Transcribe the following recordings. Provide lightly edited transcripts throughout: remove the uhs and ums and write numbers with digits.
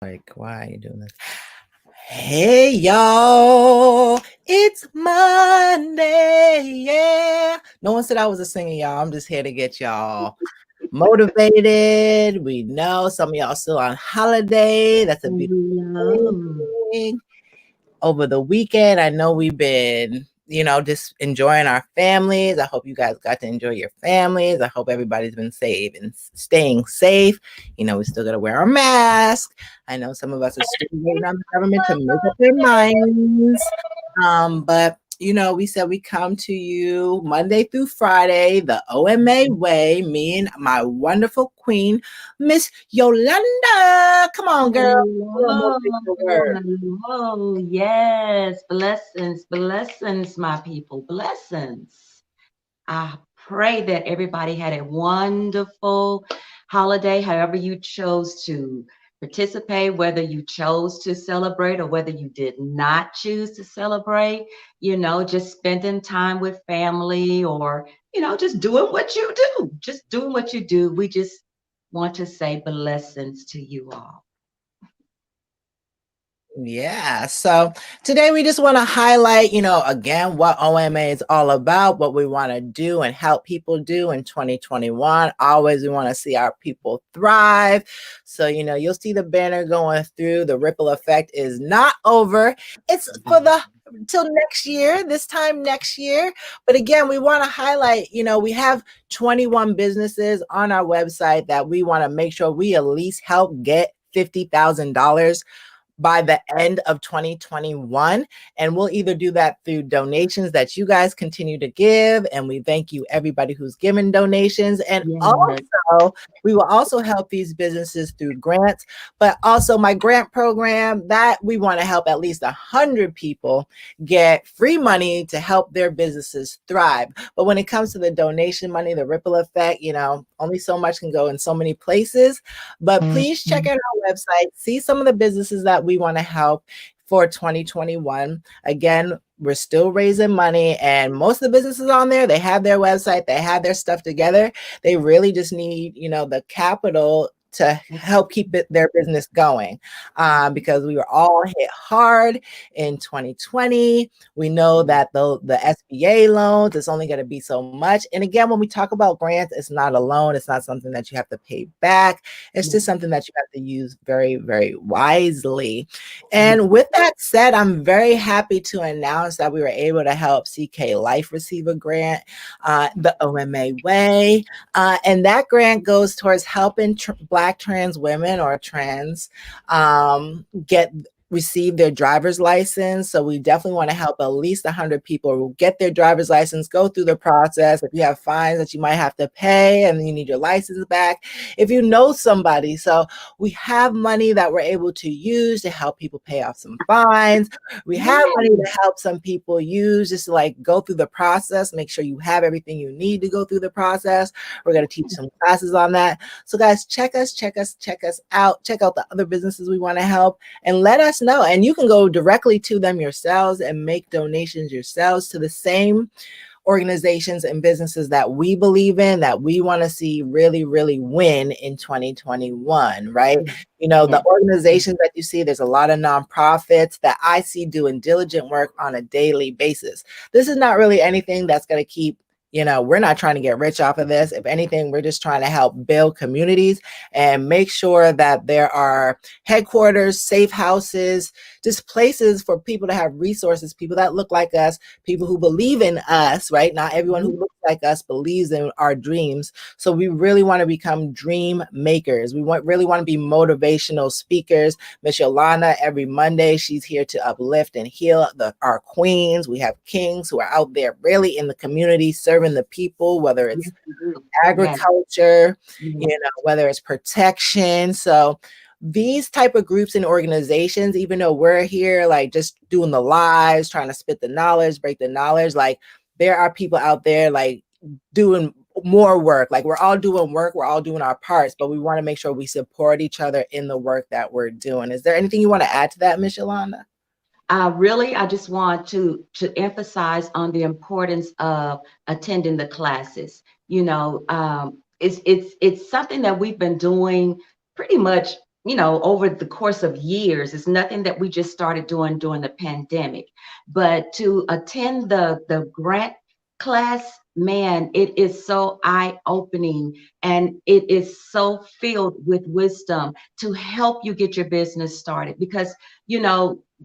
Like, why are you doing this? Hey, y'all. It's Monday. Yeah. No one said I was a singer, y'all. I'm just here to get y'all motivated. We know some of y'all still on holiday. That's a beautiful thing. Over the weekend, I know we've been, just enjoying our families. I hope you guys got to enjoy your families. I hope everybody's been safe and staying safe. We still got to wear our mask. I know some of us are still waiting on the government to make up their minds. But we said we come to you Monday through Friday, the O.M.A. way, me and my wonderful queen, Miss Yolanda. Come on, girl. Hello, hello. Yes, blessings, my people, blessings. I pray that everybody had a wonderful holiday, however you chose to participate, whether you chose to celebrate or whether you did not choose to celebrate, just spending time with family or, just doing what you do, just doing what you do. We just want to say blessings to you all. Yeah. So today we just want to highlight, again, what O.M.A. is all about, what we want to do and help people do in 2021. Always we want to see our people thrive. So, you'll see the banner going through. The ripple effect is not over. It's for the till next year, this time next year. But again, we want to highlight, we have 21 businesses on our website that we want to make sure we at least help get $50,000 by the end of 2021. And we'll either do that through donations that you guys continue to give. And we thank you, everybody who's given donations. And Yes. also, we will also help these businesses through grants, but also my grant program that we want to help at least 100 people get free money to help their businesses thrive. But when it comes to the donation money, the ripple effect, only so much can go in so many places. But please check out our website, see some of the businesses that we want to help for 2021. Again, we're still raising money, and most of the businesses on there, they have their website, they have their stuff together. They really just need, the capital to help keep their business going, because we were all hit hard in 2020. We know that the SBA loans, it's only going to be so much. And again, when we talk about grants, it's not a loan. It's not something that you have to pay back. It's just something that you have to use very, very wisely. And with that said, I'm very happy to announce that we were able to help CK Life receive a grant, the O.M.A. way. And that grant goes towards helping Black trans women or trans receive their driver's license. So we definitely want to help at least 100 people get their driver's license, go through the process. If you have fines that you might have to pay and you need your license back, if you know somebody. So we have money that we're able to use to help people pay off some fines. We have money to help some people use just to like go through the process, make sure you have everything you need to go through the process. We're going to teach some classes on that. So guys, check us out. Check out the other businesses we want to help and let us know. And you can go directly to them yourselves and make donations yourselves to the same organizations and businesses that we believe in, that we want to see really, really win in 2021, right? The organizations that you see, there's a lot of nonprofits that I see doing diligent work on a daily basis. This is not really anything that's going to keep, we're not trying to get rich off of this. If anything, we're just trying to help build communities and make sure that there are headquarters, safe houses, just places for people to have resources, people that look like us, people who believe in us, right? Not everyone who looks like us believes in our dreams. So we really want to become dream makers. We really want to be motivational speakers. Miss Yolanda, every Monday, she's here to uplift and heal our queens. We have kings who are out there really in the community serving the people, whether it's agriculture, whether it's protection. So these type of groups and organizations, even though we're here like just doing the lives, trying to spit the knowledge, break the knowledge, like there are people out there like doing more work. Like we're all doing work, we're all doing our parts, but we want to make sure we support each other in the work that we're doing. Is there anything you want to add to that, Miss Yolanda? I just want to emphasize on the importance of attending the classes. It's something that we've been doing pretty much over the course of years. It's nothing that we just started doing during the pandemic. But to attend the grant class, man, it is so eye-opening, and it is so filled with wisdom to help you get your business started. Because,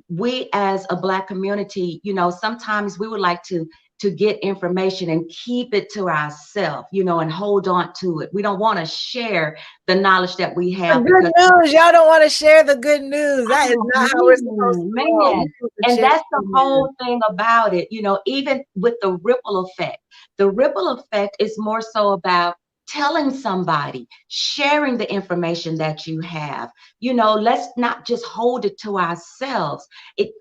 we as a Black community, sometimes we would like to get information and keep it to ourselves, and hold on to it. We don't want to share the knowledge that we The have good because, news. Y'all don't want to share the good news. That is not how we're supposed to roll. man, We're supposed to and share that's the the good news. whole thing about it, even with the ripple effect. The ripple effect is more so about telling somebody, sharing the information that you have. Let's not just hold it to ourselves. It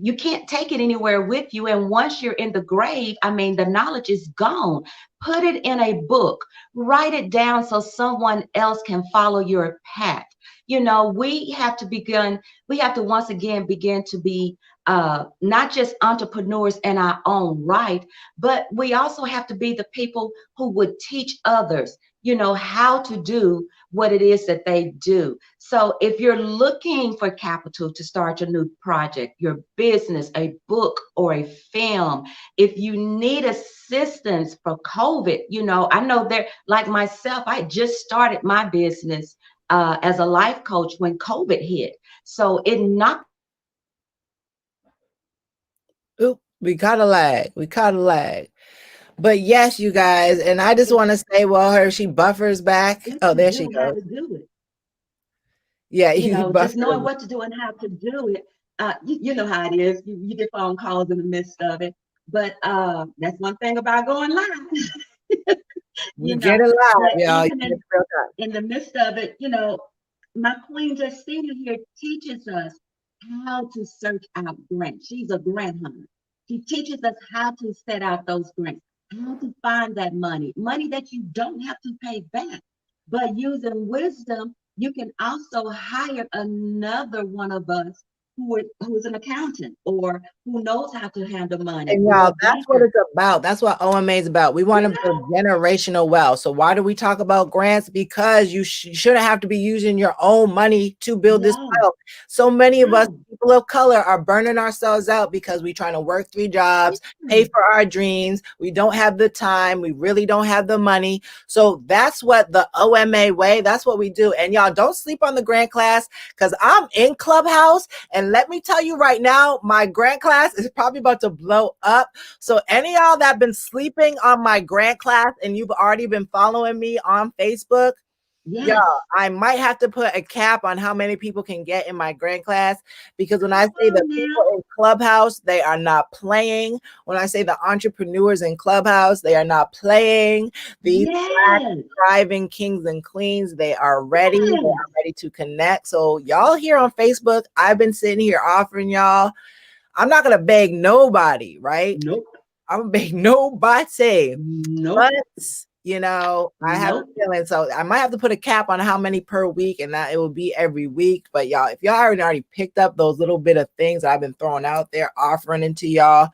You can't take it anywhere with you. And once you're in the grave, I mean, the knowledge is gone. Put it in a book, write it down so someone else can follow your path. We have to once again begin to be not just entrepreneurs in our own right, but we also have to be the people who would teach others, how to do what it is that they do. So if you're looking for capital to start your new project, your business, a book, or a film, if you need assistance for COVID, I know there, like myself, I just started my business as a life coach when COVID hit. So it knocked. Oop, we caught a lag. We caught a lag. But yes, you guys, and I just want to say, well, she buffers back. What Oh, to there do she and how goes. to do it. Yeah, you Just buffer. knowing what to do and how to do it. You know how it is. You get phone calls in the midst of it. But that's one thing about going live, We you get know. it live, But y'all. You even get it real time. in the midst of it, my queen Jestina here teaches us how to search out grants. She's a grant hunter. She teaches us how to set out those grants, how to find that money that you don't have to pay back. But using wisdom, you can also hire another one of us who is an accountant or who knows how to handle money And or a y'all, that's what banker. it's about. That's what O.M.A is about. We want You to build generational wealth. So why do we talk about grants? Because you shouldn't have to be using your own money to build this know, wealth. So many of us, no, people of color, are burning ourselves out because we're trying to work 3 jobs, pay no. for our dreams. We don't have the time. We really don't have the money. So that's what the O.M.A way, that's what we do. And y'all, don't sleep on the grant class, because I'm in Clubhouse. And let me tell you right now, my grant class is probably about to blow up. So any of y'all that been sleeping on my grant class and you've already been following me on Facebook, yeah, Yes. I might have to put a cap on how many people can get in my grant class, because when I Come say the on people now. in Clubhouse, they are not playing. When I say the entrepreneurs in Clubhouse, they are not playing. These Black Yes. thriving kings and queens, they are ready. They Yes. are ready to connect. So y'all here on Facebook, I've been sitting here offering y'all. I'm not gonna beg nobody, right? Nope. I'm gonna beg nobody. Nope. But I have a Nope. feeling, so I might have to put a cap on how many per week, and that it will be every week. But y'all, if y'all already picked up those little bit of things I've been throwing out there, offering into y'all,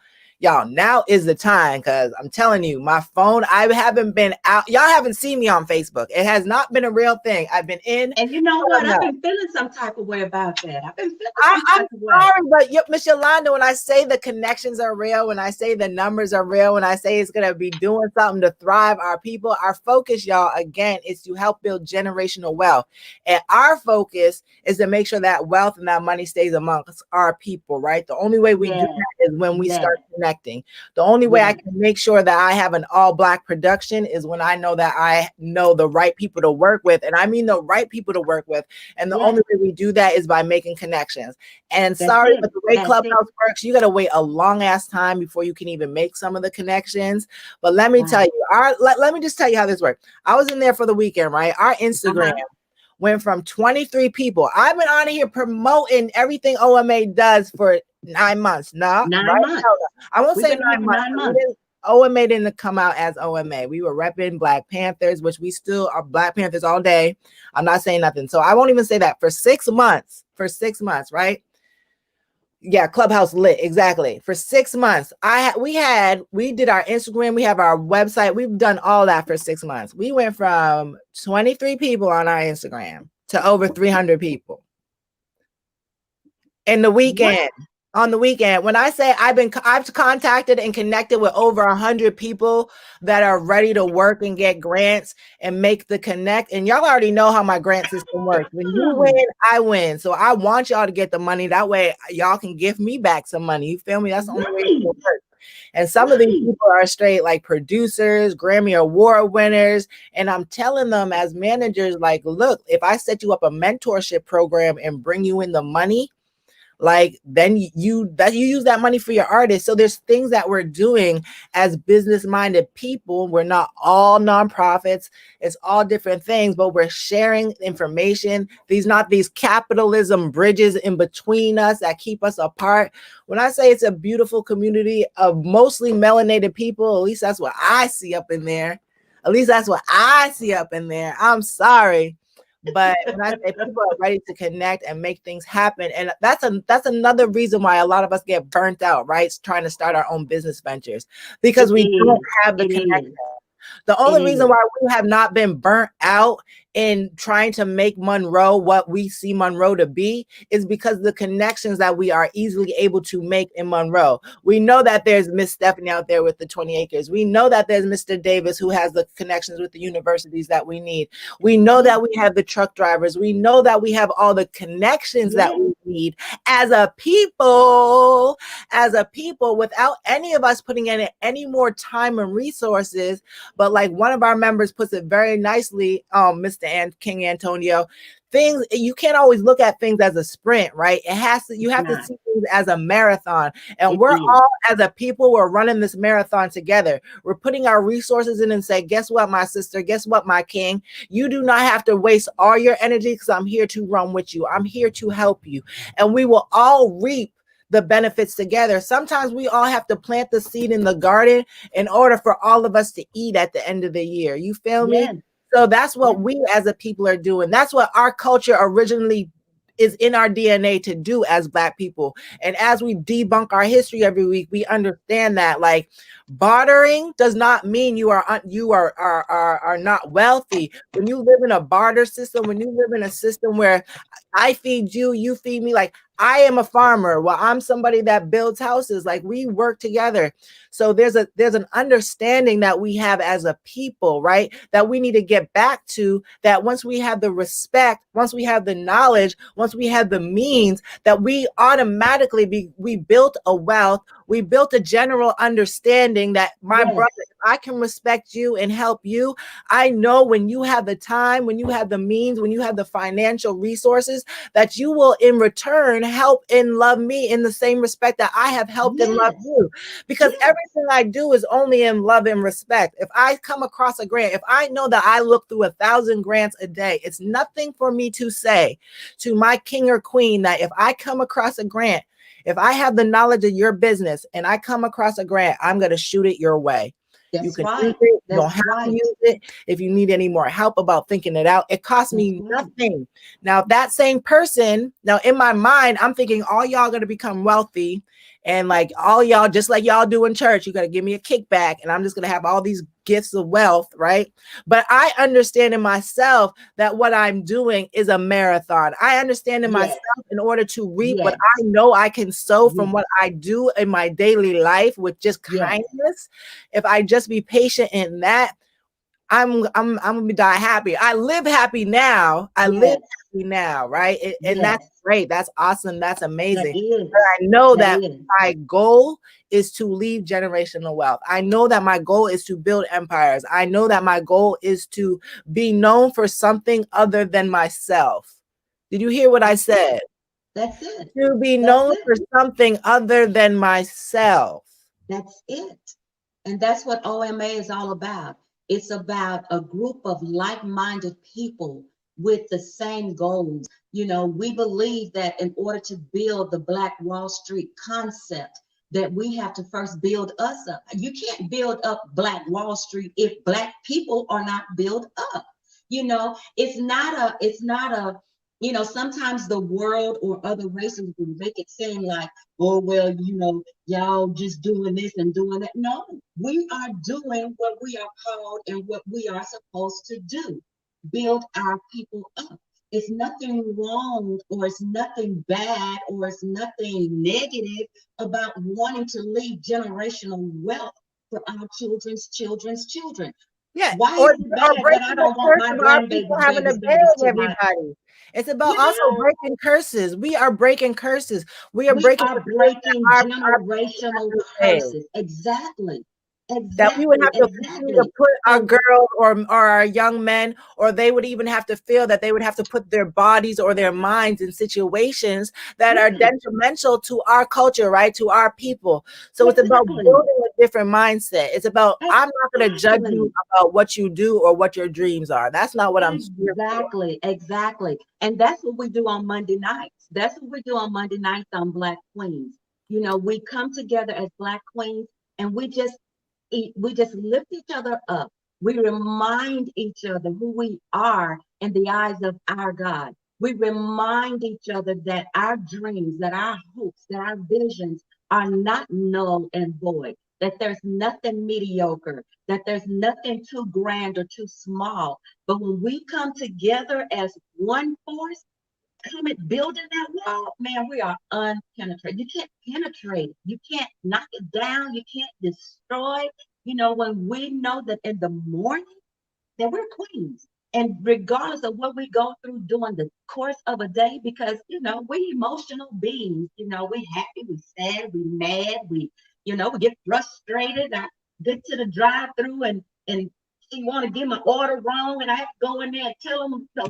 now is the time, because I'm telling you, my phone, I haven't been out. Y'all haven't seen me on Facebook. It has not been a real thing. I've been in. And you know what? I've been feeling some type of way about that. I've been feeling some I'm type of way. sorry, but Miss Yolanda, when I say the connections are real, when I say the numbers are real, when I say it's going to be doing something to thrive our people, our focus, y'all, again, is to help build generational wealth. And our focus is to make sure that wealth and that money stays amongst our people, right? The only way we do Yes. that is when we Yes. start connecting. The only way I Yes. can make sure that I have an all Black production is when I know that I know the right people to work with. And I mean the right people to work with. And the Yes. only way we do that is by making connections. And That's sorry, it. but the way That's it. Clubhouse works, you got to wait a long ass time before you can even make some of the connections. But let me tell Wow. you, let me just tell you how this works. I was in there for the weekend, right? Our Instagram Uh-huh. went from 23 people. I've been on here promoting everything O.M.A does for 9 months. No, 9 months. I won't We've say been here 9 for months. 9 months. O.M.A didn't come out as O.M.A. We were repping Black Panthers, which we still are Black Panthers all day. I'm not saying nothing. So I won't even say that. For 6 months, right? Yeah, Clubhouse lit, exactly. For 6 months, we did our Instagram, we have our website, we've done all that for 6 months. We went from 23 people on our Instagram to over 300 people in the What? weekend. On the weekend, when I say I've contacted and connected with over 100 people that are ready to work and get grants and make the connect. And y'all already know how my grant system works. When you win, I win. So I want y'all to get the money. That way y'all can give me back some money. You feel me? That's the only way it Right. works. And some of these Right. people are straight like producers, Grammy Award winners. And I'm telling them as managers, like, look, if I set you up a mentorship program and bring you in the money, like then you use that money for your artists. So there's things that we're doing as business minded people. We're not all nonprofits, it's all different things, but we're sharing information. These capitalism bridges in between us that keep us apart. When I say it's a beautiful community of mostly melanated people, at least that's what I see up in there. At least that's what I see up in there. I'm sorry, but when I say people are ready to connect and make things happen, and that's another reason why a lot of us get burnt out, right? Trying to start our own business ventures because It we don't is. have the It connection. is. The It only reason is. why we have not been burnt out in trying to make Monroe what we see Monroe to be is because the connections that we are easily able to make in Monroe. We know that there's Miss Stephanie out there with the 20 acres. We know that there's Mr. Davis who has the connections with the universities that we need. We know Yes. that we have the truck drivers. We know that we have all the connections that Yes. we need as a people, without any of us putting in any more time and resources. But like one of our members puts it very nicely, Mr. King Antonio, things you can't always look at things as a sprint, right? You It's have to not. see things as a marathon. And It we're is. all as a people, we're running this marathon together. We're putting our resources in and say, guess what, my sister, guess what, my king? You do not have to waste all your energy because I'm here to run with you. I'm here to help you. And we will all reap the benefits together. Sometimes we all have to plant the seed in the garden in order for all of us to eat at the end of the year. You feel me? Yes. So that's Yes. what we as a people are doing. That's what our culture originally is in our DNA to do as Black people. And as we debunk our history every week, we understand that like bartering does not mean you are not wealthy. When you live in a barter system, when you live in a system where I feed you, you feed me, like I am a farmer. Well, I'm somebody that builds houses. Like we work together. So there's an understanding that we have as a people, right? That we need to get back to, that once we have the respect, once we have the knowledge, once we have the means, that we automatically we built a wealth, we built a general understanding that my Yes. brother, if I can respect you and help you, I know when you have the time, when you have the means, when you have the financial resources, that you will in return help and love me in the same respect that I have helped and loved Yes. you. Because Yes. everything I do is only in love and respect. If I come across a grant, if I know that I look through 1,000 grants a day, it's nothing for me to say to my king or queen that if I come across a grant, if I have the knowledge of your business and I come across a grant, I'm going to shoot it your way. You That's can use right. it. You don't That's have to right. use it. If you need any more help about thinking it out, it costs That's me right. nothing. Now, that same person, now in my mind, I'm thinking all y'all going to become wealthy. And like all y'all, just like y'all do in church, you got to give me a kickback. And I'm just going to have all these gifts of wealth, right? But I understand in myself that what I'm doing is a marathon. I understand in myself Yes. in order to reap what Yes. I know I can sow from Yes. what I do in my daily life with just Yes. kindness. If I just be patient in that, I'm gonna die happy. I live happy now. I live Yes. happy now, right? And that's Yes. great. That's awesome. That's That amazing. But is. I know That that is. my goal is to leave generational wealth. I know that my goal is to build empires. I know that my goal is to be known for something other than myself. Did you hear what I That's it. said? That's it. To be That's known it. for something other than myself. That's it. And that's what O.M.A is all about. It's about a group of like minded people with the same goals. You know, we believe that in order to build the Black Wall Street concept, that we have to first build us up. You can't build up Black Wall Street if Black people are not built up. You know, it's not a, sometimes the world or other races will make it seem like, oh, well, y'all just doing this and doing that. No, we are doing what we are called and what we are supposed to do, build our people up. It's nothing wrong, or it's nothing bad, or it's nothing negative about wanting to leave generational wealth for our children's children's children. Yeah, Why is it or bad that I breaking the don't want curse my of our people grandbabies, having to babies, babies bury to my, everybody. It's about you also know, breaking curses. We are breaking curses. We are we breaking are the curse breaking that our people generational have to bear. curses. Exactly. That we would Exactly. have to continue to Exactly. put our So girls or our young men, or they would even have to feel that they would have to put their bodies or their minds in situations that are yeah, detrimental to our culture, right? To our people. So it's about exactly. building a different mindset. It's about, I'm not going to judge you Exactly. about what you do or what your dreams are. That's not what I'm here for. Exactly, exactly. And that's what we do on Monday nights. That's what we do on Monday nights on Black Queens. You know, we come together as Black Queens, and we just lift each other up. We remind each other who we are in the eyes of our God. We remind each other that our dreams, that our hopes, that our visions are not null and void, that there's nothing mediocre, that there's nothing too grand or too small. But when we come together as one force, coming building that wall, man, we are unpenetrated. You can't penetrate it. You can't knock it down. You can't destroy it. You know, when we know that in the morning that we're queens. And regardless of what we go through during the course of a day, because you know, we emotional beings, you know, we happy, we sad, we mad, we get frustrated. I get to the drive-through and she want to give my order wrong, and I have to go in there and tell them, no,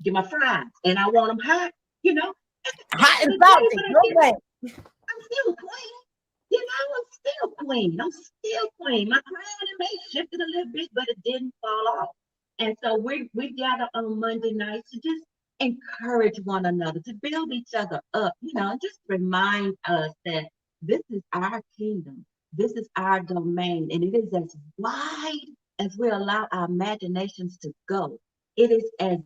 get my fries, and I want them hot. You know, at the Hot end and of the day, salty, but I no get, way. I'm still queen. You know, I'm still queen. I'm still queen. My crown may shifted a little bit, but it didn't fall off. And so we gather on Monday nights to just encourage one another, to build each other up, you know, and just remind us that this is our kingdom. This is our domain, and it is as wide as we allow our imaginations to go. It is as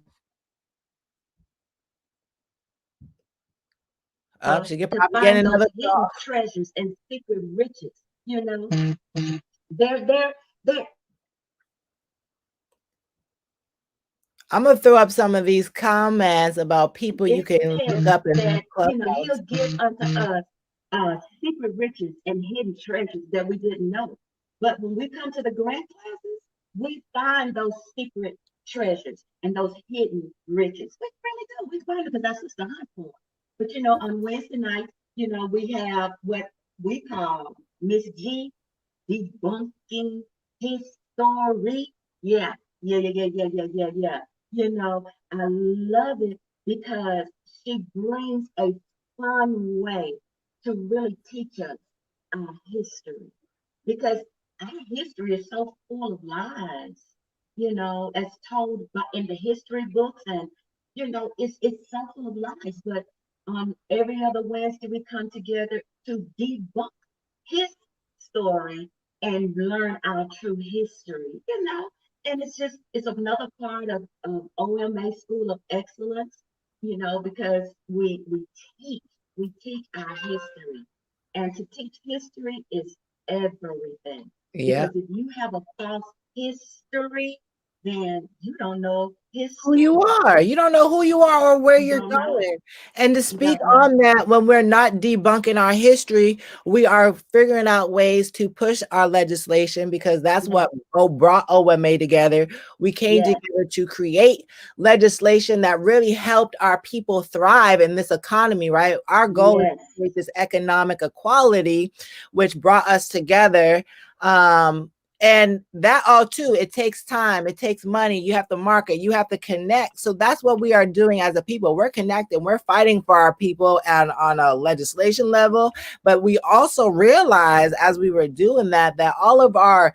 She could to probably get find those another hidden call. treasures and secret riches. You know, they're I'm gonna throw up some of these comments about people you it can look says up in that, you know, Clubhouse. he'll give unto us secret riches and hidden treasures that we didn't know. But when we come to the grant classes, we find those secret treasures and those hidden riches. We really do. We find it because that's just the hunt for. But you know, on Wednesday night, you know, we have what we call Miss G debunking history. Yeah, yeah. You know, I love it because she brings a fun way to really teach us our history. Because our history is so full of lies, you know, as told by in the history books, and you know, it's so full of lies. But every other Wednesday we come together to debunk his story and learn our true history, you know. And it's another part of O.M.A. School of Excellence, you know, because teach we teach our history. And to teach history is everything. Yeah. Because if you have a false history, then you don't know Who you history. are. You don't know who you are or where You you're don't know. going. And to You speak don't know. on that, when we're not debunking our history, we are figuring out ways to push our legislation, because that's Yes, what brought O.M.A. together. We came yes, together to create legislation that really helped our people thrive in this economy, right? Our goal is to yes, create this economic equality, which brought us together. And that all too, it takes time, it takes money, you have to market, you have to connect. So that's what we are doing as a people. We're connecting, we're fighting for our people and on a legislation level. But we also realize as we were doing that, that all of our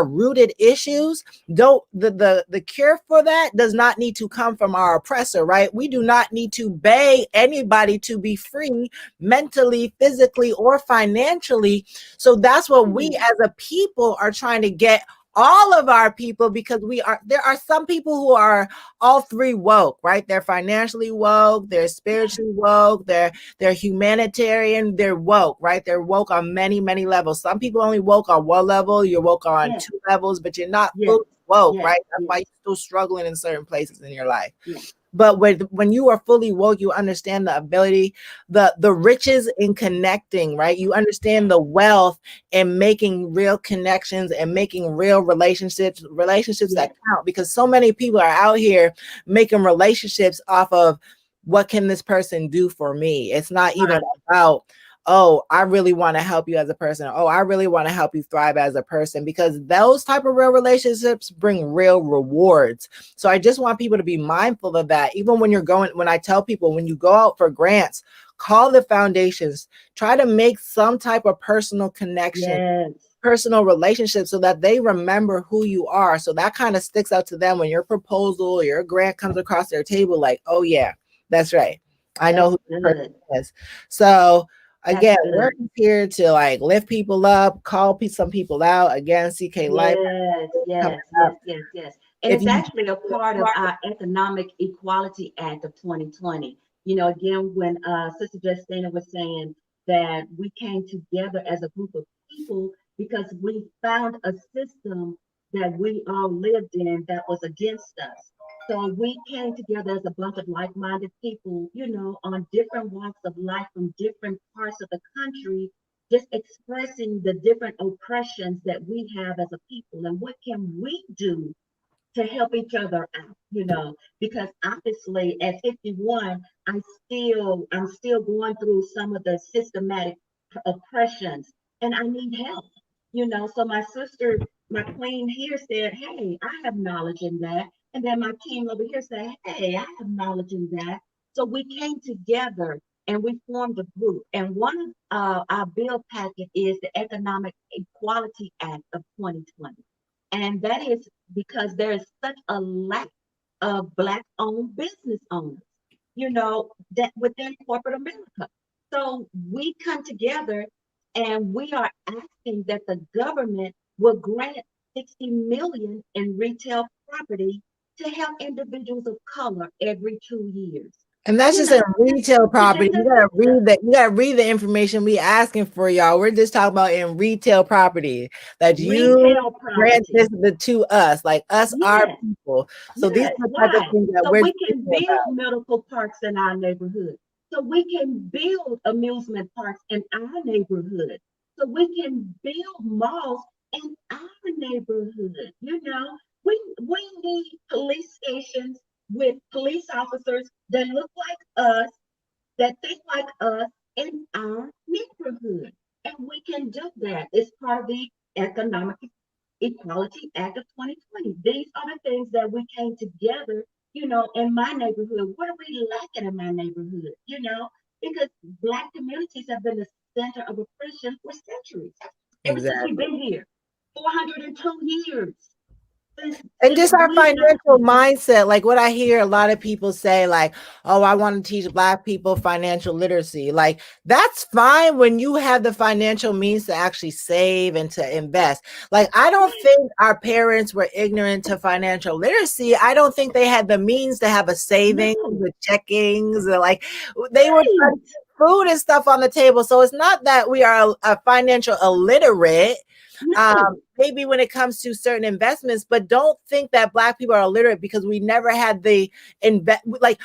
rooted issues don't, the cure for that does not need to come from our oppressor, right? We do not need to beg anybody to be free mentally, physically, or financially. So that's what we mm, as a people are trying to get all of our people, because there are some people who are all three woke, right? They're financially woke, they're yeah, spiritually woke, they're humanitarian, they're woke, right? They're woke on many, many levels. Some people only woke on one level, you're woke on yes, two levels, but you're not yes, fully woke, yes, right? That's why yes, you're still struggling in certain places in your life. yes. But when you are fully woke, you understand the ability, the riches in connecting, right? You understand the wealth in making real connections and making real relationships that Yes, count. Because so many people are out here making relationships off of what can this person do for me. It's not even right. about, oh, I really want to help you as a person. Oh, I really want to help you thrive as a person, because those type of real relationships bring real rewards. So I just want people to be mindful of that. Even when I tell people, when you go out for grants, call the foundations, try to make some type of personal connection, Yes, personal relationship, so that they remember who you are. So that kind of sticks out to them when your proposal or your grant comes across their table, like, oh yeah, that's right, I know that's who this person good. is. So That's again, we're good. here to like lift people up, call some people out. Again, CK Life Yes, coming yes, up. yes, yes, yes. And If it's you actually a part of our Economic Equality Act of 2020. You know, again, when Sister Justina was saying that we came together as a group of people because we found a system that we all lived in that was against us. So we came together as a bunch of like-minded people, you know, on different walks of life from different parts of the country, just expressing the different oppressions that we have as a people and what can we do to help each other out, you know, because obviously at 51, I'm still going through some of the systematic oppressions and I need help, you know. So my sister, my queen here said, hey, I have knowledge in that. And then my king over here said, hey, I have knowledge in that. So we came together and we formed a group. And one of our bill packet is the Economic Equality Act of 2020. And that is because there is such a lack of Black owned business owners, you know, that within corporate America. So we come together and we are asking that the government will grant 60 million in retail property to help individuals of color every 2 years. And that's You just a know, retail to property. just You gotta assist us. read that. You gotta read the information we asking for, y'all. We're just talking about in retail property that you Retail grant property. this to us, like us, our Yes. people. So these are Yes, the type of why? things that So we're we can speaking build about. medical parks in our neighborhood. So we can build amusement parks in our neighborhood. So we can build malls in our neighborhood. You know, we need police stations with police officers that look like us, that think like us in our neighborhood. And we can do that. It's part of the Economic Equality Act of 2020. These are the things that we came together, you know, in my neighborhood. What are we lacking in my neighborhood? You know, because Black communities have been the center of oppression for centuries, ever since we've Exactly. been here. 402 years And since just our we got financial here. mindset, like what I hear a lot of people say, like, oh, I want to teach Black people financial literacy. Like, that's fine when you have the financial means to actually save and to invest. Like, I don't Right, think our parents were ignorant to financial literacy. I don't think they had the means to have a savings no, with checkings, or like they were trying to right, put food and stuff on the table. So it's not that we are a financial illiterate, no, maybe when it comes to certain investments, but don't think that Black people are illiterate because we never had the invest. Like,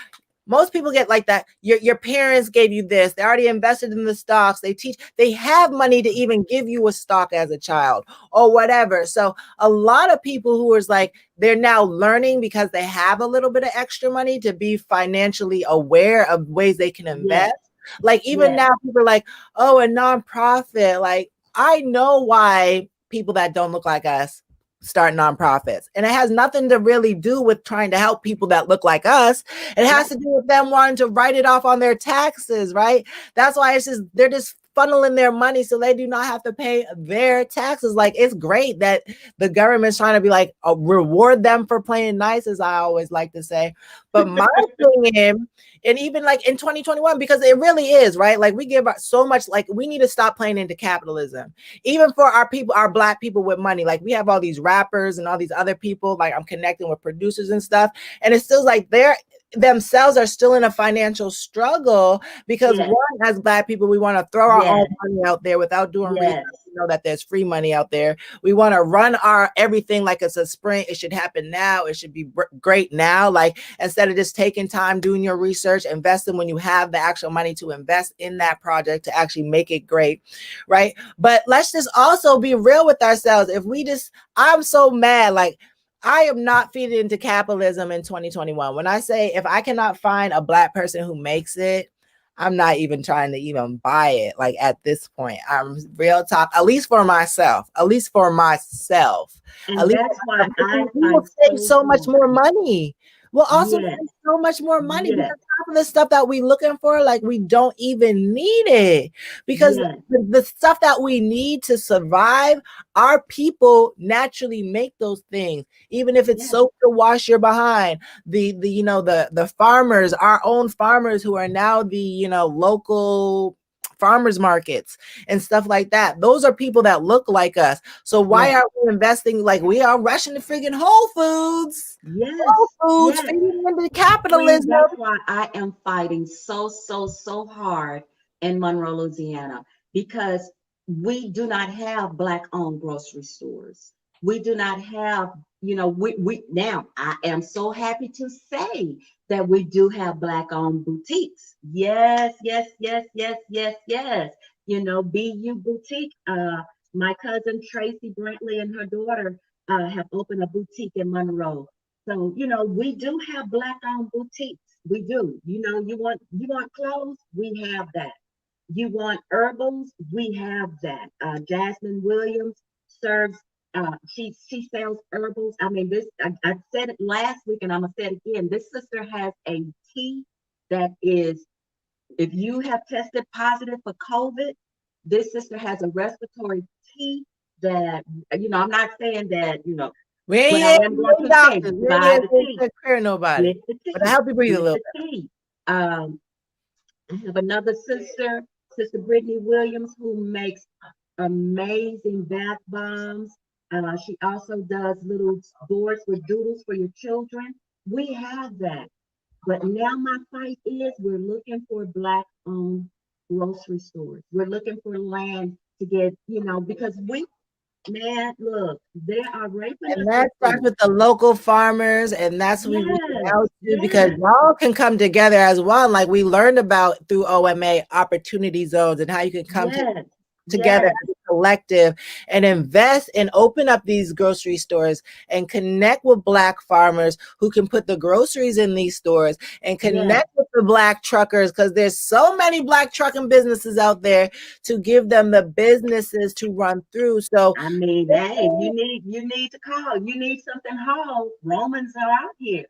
most people get like that. Your parents gave you this. They already invested in the stocks. They have money to even give you a stock as a child or whatever. So a lot of people who is like, they're now learning because they have a little bit of extra money to be financially aware of ways they can invest. yes, Like, even yes, now people are like, oh, a nonprofit. Like, I know why people that don't look like us start nonprofits. And it has nothing to really do with trying to help people that look like us. It has right, to do with them wanting to write it off on their taxes, right? That's why they're just funneling their money so they do not have to pay their taxes. Like, it's great that the government's trying to be like, reward them for playing nice, as I always like to say. But my thing is, and even like in 2021, because it really is, right? Like, we give so much, like, we need to stop playing into capitalism, even for our people, our Black people with money. Like, we have all these rappers and all these other people, like, I'm connecting with producers and stuff, and it feels like they're themselves are still in a financial struggle because Yes. one, as Black people, we want to throw our own Yes. money out there without doing research. Yes. We know that there's free money out there. We want to run our everything like it's a sprint. It should happen now. It should be great now. Like instead of just taking time doing your research, investing when you have the actual money to invest in that project to actually make it great, right? But let's just also be real with ourselves. If we just, I'm so mad, like I am not feeding into capitalism in 2021. When I say if I cannot find a Black person who makes it, I'm not even trying to even buy it. Like at this point, I'm real talk, at least for myself, at least for myself, at And least that's why I we will fight save so so much more hard. money. We'll also Yes. save so much more money because Yes. half of the stuff that we looking for, like we don't even need it because Yes. the stuff that we need to survive, our people naturally make those things, even if it's Yes. soap to wash your behind. The you know the farmers, our own farmers who are now the local farmers markets and stuff like that. Those are people that look like us. So why Yes. are we investing like we are rushing to friggin' Whole Foods? Whole Yes. Foods Yes. feeding into Queen, capitalism. that's why I am fighting so hard in Monroe, Louisiana, because we do not have Black-owned grocery stores. We do not have, we now I am so happy to say that we do have Black-owned boutiques. Yes, yes, yes, yes, yes, yes. BU Boutique. My cousin Tracy Brantley and her daughter have opened a boutique in Monroe. So, we do have Black-owned boutiques. We do. You want clothes? We have that. You want herbals? We have that. Jasmine Williams serves. She sells herbals. I mean, I said it last week, and I'm gonna say it again. This sister has a tea that is. If you have tested positive for COVID, this sister has a respiratory tea that I'm not saying that We but I ain't, am we going ain't to say, doctors. We ain't buy here the to tea, take care of nobody. get the But I tea, help you breathe a get little the bit. tea. I have another sister, Sister Brittany Williams, who makes amazing bath bombs. She also does little boards with doodles for your children. We have that. But now my fight is we're looking for Black-owned grocery stores. We're looking for land to get, because man, look, they are raping And us with that starts food. with the local farmers, and that's who we reach Yes, out to because yes, y'all can come together as one. Like we learned about through O.M.A. opportunity zones and how you can come yes, together yes. as a collective and invest and open up these grocery stores and connect with Black farmers who can put the groceries in these stores and Yes. connect with the Black truckers because there's so many Black trucking businesses out there to give them the businesses to run through. So I mean, hey, you need to call. You need something hauled. Romans are out here.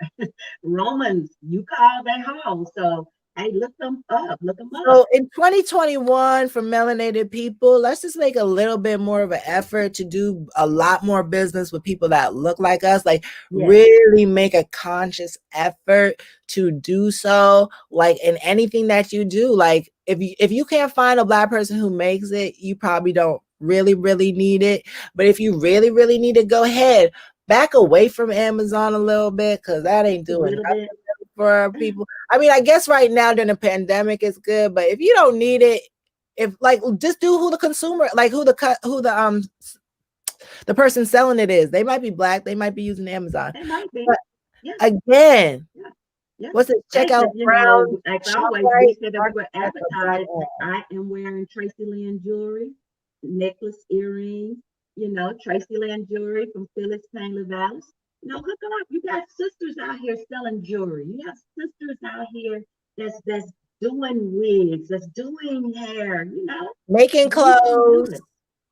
Romans, you call they haul. So hey, look them up. Look them up. So in 2021, for melanated people, let's just make a little bit more of an effort to do a lot more business with people that look like us. Like Yes, really make a conscious effort to do so. Like in anything that you do, like if you can't find a Black person who makes it, you probably don't really need it. But if you really need it, go ahead. Back away from Amazon a little bit because that ain't a doing little bit. nothing for our people. I mean, I guess right now during the pandemic it's good, but if you don't need it, if like just do who the consumer, like who the person selling it is. They might be Black, they might be using Amazon. They might be. But Yeah, again, yeah, yeah. what's it? Check Hey, out because Brown as always, we Shoprite. said that we were That's a Black advertised. I am wearing Tracy Lynn jewelry, necklace, earrings. Tracy Lynn jewelry from Phyllis Tangley Valley. Hook up. You got sisters out here selling jewelry. You have sisters out here that's doing wigs, that's doing hair. making We can do clothes. it.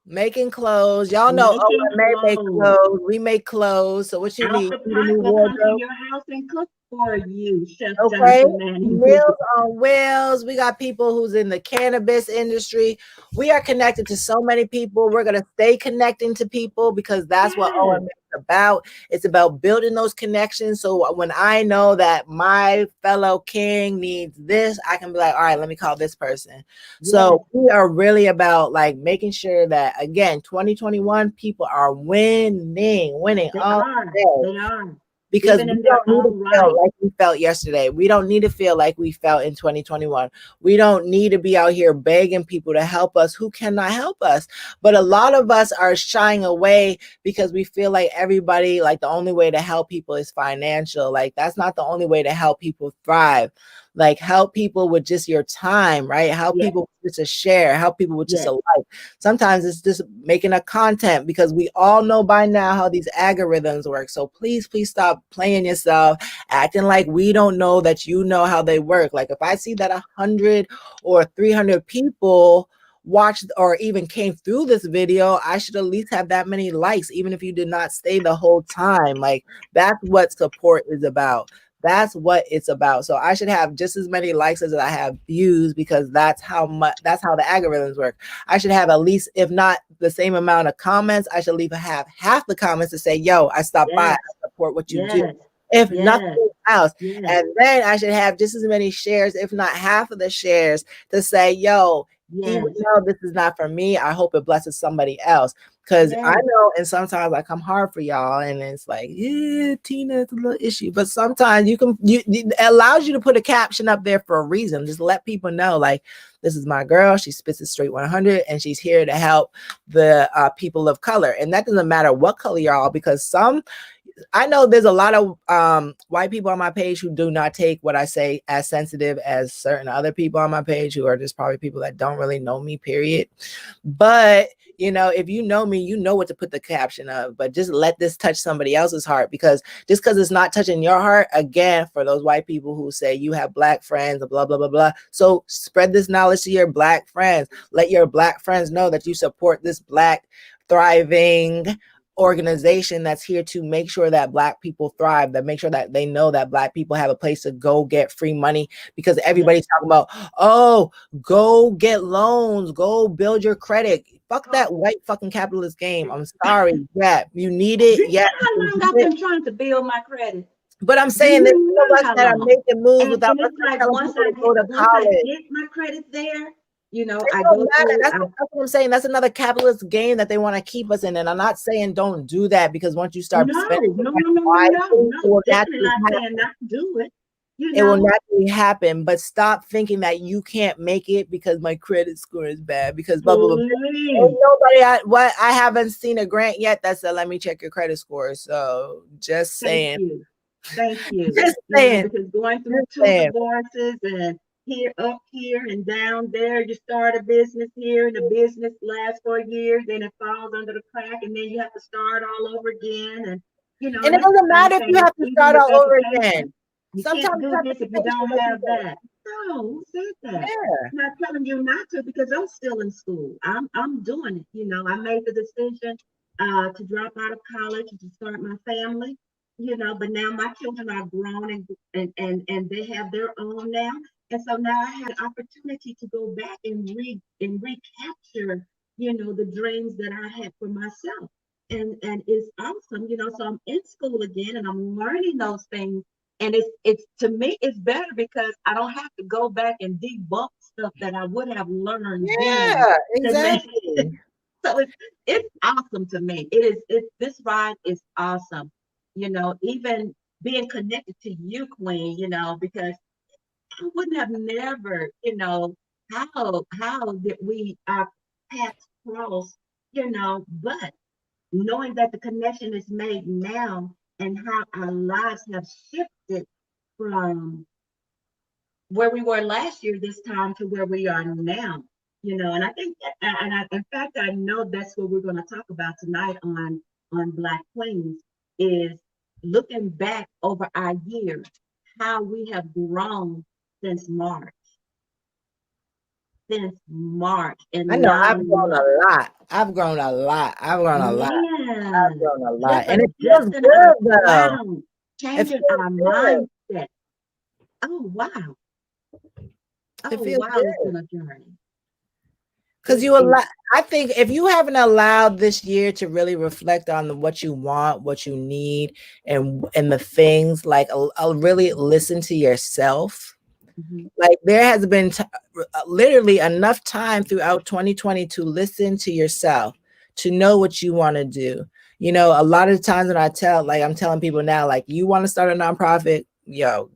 Making clothes. Y'all know Making O.M.A. make clothes. clothes. We make clothes. So what you need? Alpha You need a Pot new will come to wardrobe. your house and cook for you, Chef Okay. Jonathan Manning. Meals on Wheels. We got people who's in the cannabis industry. We are connected to so many people. We're going to stay connecting to people because that's what Yes, OMA is about. It's about building those connections. So when I know that my fellow king needs this, I can be like, all right, let me call this person. yes, So we are really about like making sure that, again, 2021, people are winning they all are. day. They are. because even we in their don't need to own feel right. like we felt yesterday. We don't need to feel like we felt in 2021. We don't need to be out here begging people to help us who cannot help us. But a lot of us are shying away because we feel like everybody, like the only way to help people is financial. Like that's not the only way to help people thrive. Like help people with just your time, right? Help Yes, people with just a share, help people with just yes, a like. Sometimes it's just making a content because we all know by now how these algorithms work. So please, please stop playing yourself, acting like we don't know that you know how they work. Like if I see that 100 or 300 people watched or even came through this video, I should at least have that many likes, even if you did not stay the whole time. Like that's what support is about. That's what it's about. So I should have just as many likes as I have views because that's how the algorithms work. I should have at least, if not the same amount of comments, I should leave have half the comments to say, yo, I stopped by, I yes, support what you do. yes, If yes, nothing else. yes, And then I should have just as many shares, if not half of the shares, to say, yo, even yes, though this is not for me, I hope it blesses somebody else. Because I yes, know, and sometimes I come hard for y'all, and it's like, yeah, Tina, it's a little issue. But sometimes it allows you to put a caption up there for a reason. Just let people know, like, this is my girl. She spits it straight 100, and she's here to help the people of color. And that doesn't matter what color y'all, because I know there's a lot of white people on my page who do not take what I say as sensitive as certain other people on my page who are just probably people that don't really know me, period. But you know, if you know me, you know what to put the caption of. But just let this touch somebody else's heart, because just because it's not touching your heart, again, for those white people who say you have black friends, blah blah blah blah. So spread this knowledge to your black friends. Let your black friends know that you support this black thriving organization that's here to make sure that black people thrive, that make sure that they know that black people have a place to go get free money, because yes. everybody's talking about, oh, go get loans, go build your credit. Fuck that Oh, white fucking capitalist game. I'm sorry. Yeah, you need do it. you Yeah, know how you long need I've it. been trying to build my credit? But I'm Do saying there's you some of know us how that are long? making moves without And us it's like telling people to go to once I college. get my credit there, It I don't go matter. through. That's what I'm saying. That's another capitalist game that they want to keep us in. And I'm not saying don't do that, because once you start No, spending no, your no, money no, no, no, wisely, no. Definitely not saying not to do it. You it will know, naturally happen. But stop thinking that you can't make it because my credit score is bad, because blah blah blah. Ain't please. nobody I haven't seen a grant yet that said let me check your credit score. So just Thank saying. you. Thank you. Just saying. Because going through Just two saying. divorces and here, up here, and down there, you start a business here, and the business lasts for years, then it falls under the crack, and then you have to start all over again. And And it that's doesn't the same matter if you thing, have to even start with all over again. education. You can't Sometimes you do have this if you education, don't like you have said. that. No, who said that? Yeah. I'm not telling you not to because I'm still in school. I'm doing it. I made the decision to drop out of college and to start my family. But now my children are grown and they have their own now. And so now I had opportunity to go back and recapture, the dreams that I had for myself. And it's awesome, so I'm in school again and I'm learning those things. And it's to me it's better because I don't have to go back and debunk stuff that I would have learned then Yeah, to make exactly. so it's awesome to me. This ride is awesome. Even being connected to you, Queen, because I wouldn't have never, how did we our paths cross, but knowing that the connection is made now and how our lives have shifted from where we were last year this time to where we are now. And I think, in fact, I know that's what we're going to talk about tonight on Black Queens is looking back over our years, how we have grown since March, I and know now I've grown look, a lot. I've grown a lot. I've grown a lot. I've man, grown a lot. just And it feels adjusting our good though. crown, It changing feels our good. mindset. Oh wow, It oh feels wow, it's good. been a journey. Because It is. I think if you haven't allowed this year to really reflect on what you want, what you need, and the things, like I'll really listen to yourself. Mhm. Like there has been literally enough time throughout 2020 to listen to yourself, to know what you want to do. A lot of times when I'm telling people now, like, you want to start a nonprofit,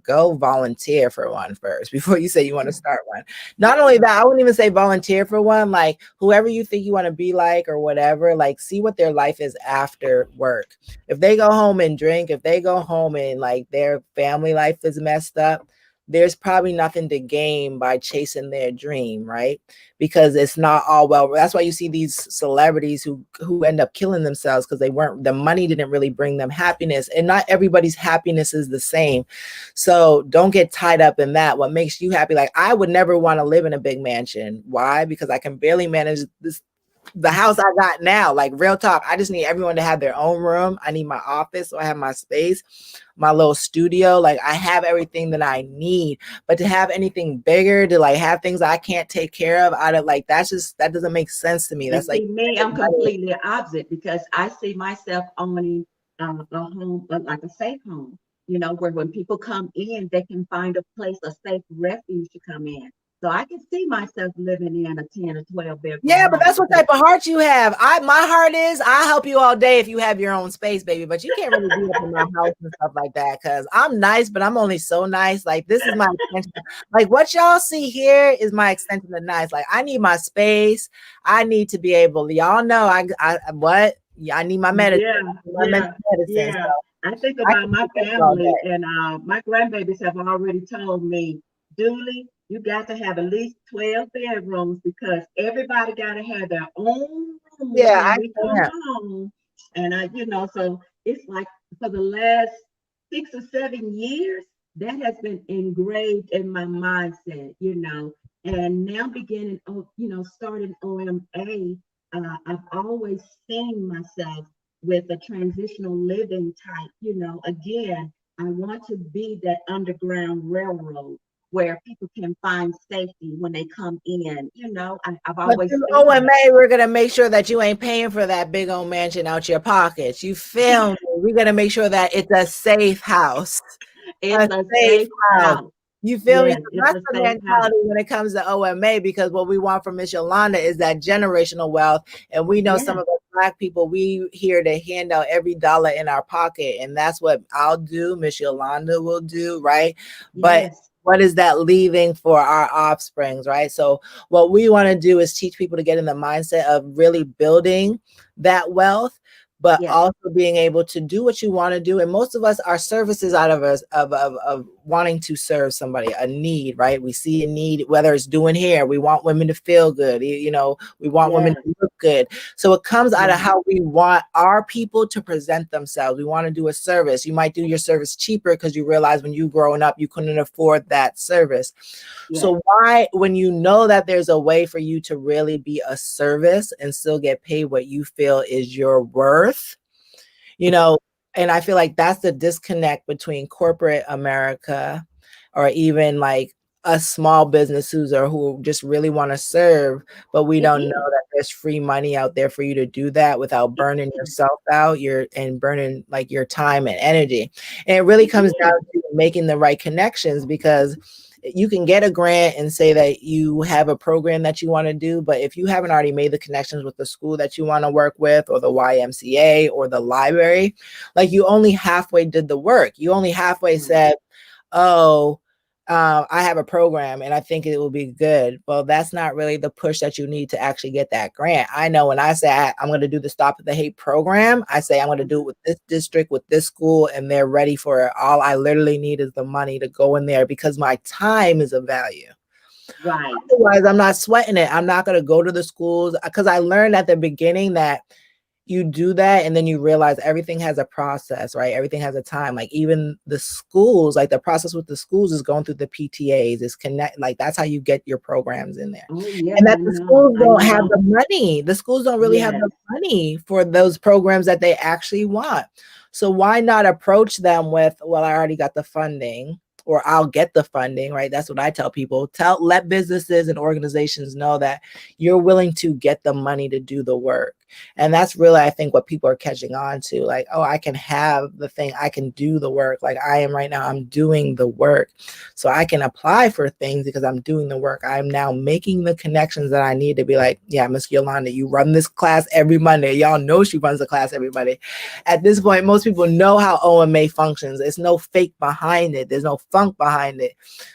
go volunteer for one first before you say you want to start one. Not only that, I wouldn't even say volunteer for one. Like, whoever you think you want to be like or whatever, like, see what their life is after work. If they go home and drink, if they go home and like their family life is messed up, there's probably nothing to gain by chasing their dream, right? Because it's not all well. That's why you see these celebrities who end up killing themselves, because the money didn't really bring them happiness, and not everybody's happiness is the same. So don't get tied up in that. What makes you happy? Like, I would never want to live in a big mansion. Why? Because I can barely manage the house I got now. Like, real talk, I just need everyone to have their own room. I need my office, so I have my space, my little studio. Like, I have everything that I need. But to have anything bigger, to like have things I can't take care of, out of like, that doesn't make sense to me. And That's like see, me, I'm completely opposite because I see myself owning a home, like a safe home, where when people come in, they can find a place, a safe refuge to come in. So I can see myself living in a 10 or 12 Yeah, bedroom but home that's what because, type of heart you have. My heart is, I'll help you all day if you have your own space, baby. But you can't really be up in my house and stuff like that, because I'm nice, but I'm only so nice. Like, this is my extension. Like, what y'all see here is my extension of nice. Like, I need my space. I need to be able. Y'all know I what? Yeah, I need my medicine. yeah, My mental yeah, medicine. So yeah. I think I about can my do this all family, day. and my grandbabies have already told me, Dooley, you got to have at least 12 bedrooms because everybody got to have their own room Yeah, when I we come can't. home. And so it's like for the last 6 or 7 years, that has been engraved in my mindset. And now beginning, starting O.M.A, I've always seen myself with a transitional living type. Again, I want to be that underground railroad where people can find safety when they come in. I've But always through seen that. O.M.A, we're gonna make sure that you ain't paying for that big old mansion out your pockets. You feel me? We're gonna make sure that it's a safe house. It's A a safe safe house. house. You feel me? Yes, So it's that's a the safe house. mentality when it comes to O.M.A, because what we want from Miss Yolanda is that generational wealth. And we know some Yes, of us Black people, we here to hand out every dollar in our pocket. And that's what I'll do, Miss Yolanda will do, right? But yes, what is that leaving for our offsprings, right? So what we want to do is teach people to get in the mindset of really building that wealth, but yes, also being able to do what you want to do. And most of us, our services out of us of wanting to serve somebody, a need, right? We see a need, whether it's doing hair, we want women to feel good, we want women yes, to look good. So it comes out of yes, how we want our people to present themselves. We want to do a service. You might do your service cheaper because you realize when you growing up, you couldn't afford that service. yes. So why, when you know that there's a way for you to really be a service and still get paid what you feel is your worth, you know, and I feel like that's the disconnect between corporate America, or even like us small businesses or who just really want to serve, but we It don't know is. that there's free money out there for you to do that without It burning is. yourself out, and burning like your time and energy. And it really It comes down is. to making the right connections, because you can get a grant and say that you have a program that you want to do, but if you haven't already made the connections with the school that you want to work with, or the YMCA, or the library, like, you only halfway did the work. You only halfway Right. said, oh, I have a program and I think it will be good. Well, that's not really the push that you need to actually get that grant. I know when I say I'm going to do the Stop the Hate program, I say I'm going to do it with this district, with this school, and they're ready for it. All I literally need is the money to go in there, because my time is of value. Right. Otherwise, I'm not sweating it. I'm not going to go to the schools, because I learned at the beginning that you do that and then you realize everything has a process, right? Everything has a time. Like, even the schools, like the process with the schools is going through the PTAs, is connect, like that's how you get your programs in there. Oh, yes, And that I the know. schools I don't have know. the money. The schools don't really have Yes. the money for those programs that they actually want. So why not approach them with, well, I already got the funding, or I'll get the funding, right? That's what I tell people. Let businesses and organizations know that you're willing to get the money to do the work. And that's really, I think, what people are catching on to. Like, oh, I can have the thing, I can do the work. Like I am right now, I'm doing the work. So I can apply for things because I'm doing the work. I'm now making the connections that I need to be like, yeah, Miss Yolanda, you run this class every Monday. Y'all know she runs the class every Monday. At this point, most people know how O.M.A functions. There's no fake behind it. There's no funk behind it.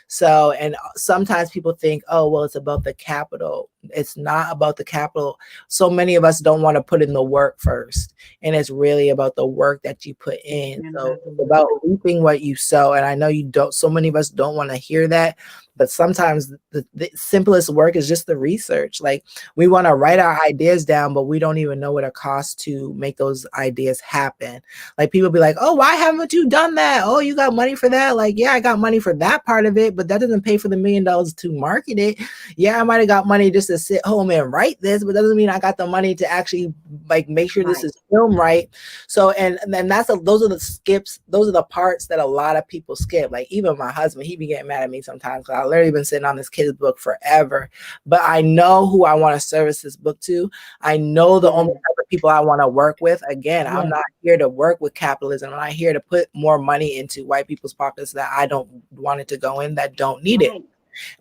So, and sometimes people think, oh, well, it's about the capital. It's not about the capital. So many of us don't want to put in the work first. And it's really about the work that you put in. So it's about reaping what you sow. And I know you don't, so many of us don't want to hear that. But sometimes the simplest work is just the research. Like we want to write our ideas down, but we don't even know what it costs to make those ideas happen. Like people be like, oh, why haven't you done that? Oh, you got money for that? Like, yeah, I got money for that part of it, but that doesn't pay for the $1 million to market it. Yeah, I might have got money just to sit home and write this, but doesn't mean I got the money to actually like make sure this is filmed right. So, and then those are the skips. Those are the parts that a lot of people skip. Like even my husband, he be getting mad at me sometimes because I literally been sitting on this kid's book forever, but I know who I want to service this book to. I know the only type of people I want to work with. Again, I'm not here to work with capitalism. I'm not here to put more money into white people's pockets that I don't want it to go in, that don't need it.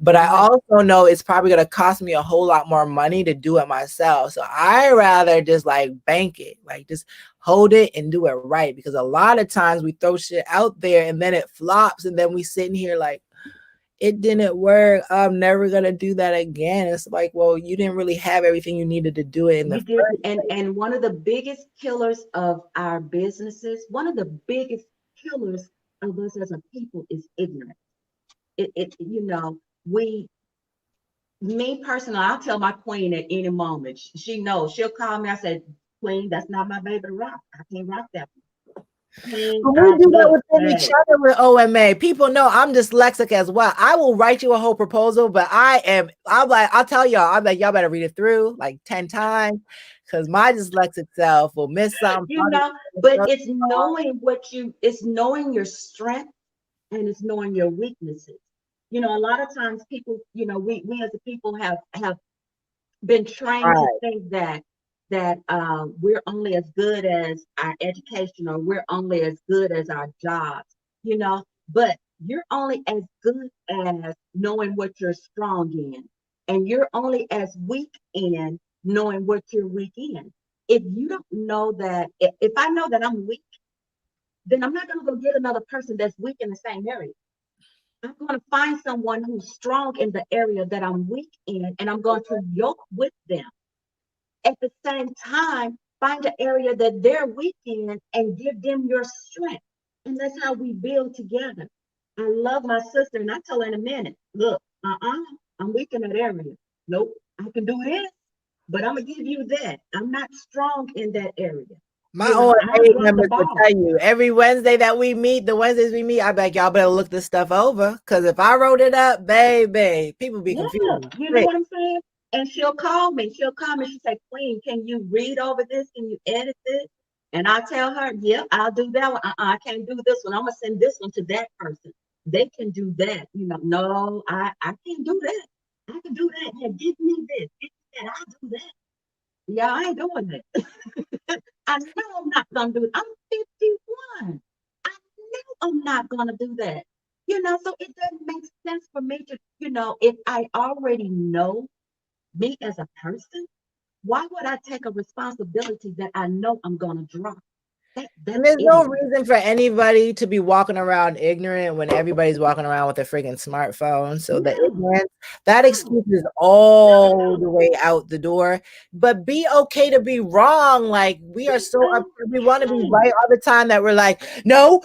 But I also know it's probably going to cost me a whole lot more money to do it myself. So I rather just like bank it, like just hold it and do it right. Because a lot of times we throw shit out there and then it flops and then we sitting here like, it didn't work. I'm never gonna do that again. It's like, well, you didn't really have everything you needed to do it in the first place. And one of the biggest killers of our businesses, one of the biggest killers of us as a people is ignorance. You know, me personally, I'll tell my queen at any moment. She knows. She'll call me. I said, Queen, that's not my baby to rock. I can't rock that one. We do that within each other with O.M.A. People know I'm dyslexic as well. I will write you a whole proposal, but I'm like, I'll tell y'all, I'm like, y'all better read it through like 10 times because my dyslexic self will miss something. You know, but it's knowing your strength and it's knowing your weaknesses. You know, a lot of times people, you know, we as a people have been trained to think that we're only as good as our education or we're only as good as our jobs, you know, but you're only as good as knowing what you're strong in, and you're only as weak in knowing what you're weak in. If you don't know that, if I know that I'm weak, then I'm not going to go get another person that's weak in the same area. I'm going to find someone who's strong in the area that I'm weak in, and I'm going to yoke with them. At the same time, find an area that they're weak in and give them your strength. And that's how we build together. I love my sister, and I tell her in a minute, look, I'm weak in that area. Nope, I can do this, but I'm going to give you that. I'm not strong in that area. My O.M.A members will tell you every Wednesday that we meet, the Wednesdays we meet, I bet y'all better look this stuff over. Because if I wrote it up, baby, people be confused. You know what I'm saying? And she'll call me. She'll say, Queen, can you read over this? Can you edit this? And I tell her, yeah, I'll do that one. I can't do this one. I'm going to send this one to that person. They can do that. You know, no, I can't do that. I can do that. Yeah, give me this. Give me that. I'll do that. Yeah, I ain't doing that. I know I'm not going to do it. I'm 51. I know I'm not going to do that. You know, so it doesn't make sense for me to, you know, if I already know me as a person, why would I take a responsibility that I know I'm going to drop? And there's no reason for anybody to be walking around ignorant when everybody's walking around with a freaking smartphone. So the ignorance, that excuse is all the way out the door. But be okay to be wrong. Like we are so we want to be right all the time that we're like, no.